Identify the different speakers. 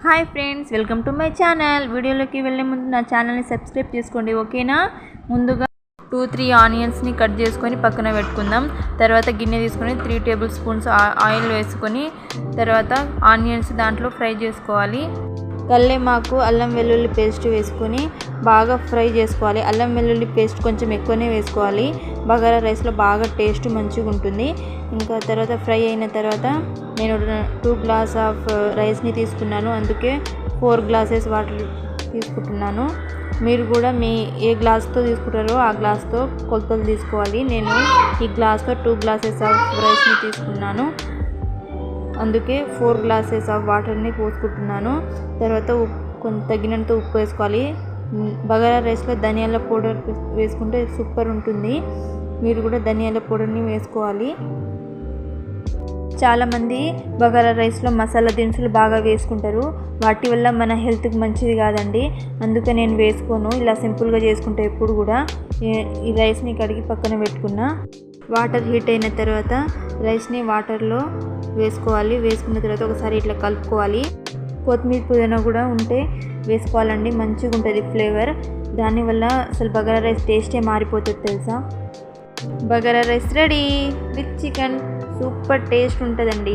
Speaker 1: Hi friends, welcome to my channel. వీడియోలోకి వెళ్ళే ముందు నా ఛానల్ని సబ్స్క్రైబ్ చేసుకోండి, ఓకేనా. ముందుగా 2-3 ఆనియన్స్ని కట్ చేసుకొని పక్కన పెట్టుకుందాం. తర్వాత గిన్నె తీసుకొని 3 టేబుల్ స్పూన్స్ ఆయిల్ వేసుకొని తర్వాత ఆనియన్స్ దాంట్లో ఫ్రై చేసుకోవాలి. కల్లేమాకు, అల్లం వెల్లుల్లి పేస్ట్ వేసుకొని బాగా ఫ్రై చేసుకోవాలి. అల్లం వెల్లుల్లి పేస్ట్ కొంచెం ఎక్కువనే వేసుకోవాలి. బగారా రైస్లో బాగా టేస్ట్ మంచిగా ఉంటుంది. ఇంకా తర్వాత ఫ్రై అయిన తర్వాత నేను 2 గ్లాస్ ఆఫ్ రైస్ని తీసుకున్నాను, అందుకే 4 గ్లాసెస్ వాటర్ తీసుకుంటున్నాను. మీరు కూడా మీ ఏ గ్లాస్తో తీసుకుంటారో ఆ గ్లాస్తో కొలతలు తీసుకోవాలి. నేను ఈ గ్లాస్తో 2 గ్లాసెస్ ఆఫ్ రైస్ని తీసుకున్నాను, అందుకే 4 గ్లాసెస్ ఆఫ్ వాటర్ని పోసుకుంటున్నాను. తర్వాత కొంచెం తగినంత ఉప్పు వేసుకోవాలి. బగారా రైస్లో ధనియాల పౌడర్ వేసుకుంటే సూపర్ ఉంటుంది. మీరు కూడా ధనియాల పౌడర్ని వేసుకోవాలి. చాలామంది బగారా రైస్లో మసాలా దినుసులు బాగా వేసుకుంటారు, వాటి వల్ల మన హెల్త్కి మంచిది కాదండి. అందుకే నేను వేసుకోను, ఇలా సింపుల్గా చేసుకుంటే ఎప్పుడు కూడా. ఈ రైస్ని కడిగి పక్కన పెట్టుకున్నా. వాటర్ హీట్ అయిన తర్వాత రైస్ని వాటర్లో వేసుకోవాలి. వేసుకున్న తర్వాత ఒకసారి ఇట్లా కలుపుకోవాలి. కొత్తిమీర పుదీనా కూడా ఉంటే వేసుకోవాలండి, మంచిగా ఉంటుంది ఫ్లేవర్. దానివల్ల అసలు బగారా రైస్ టేస్టే మారిపోతుంది తెలుసా. Bagara rice ready with chicken. Super taste ఉంటుందండి.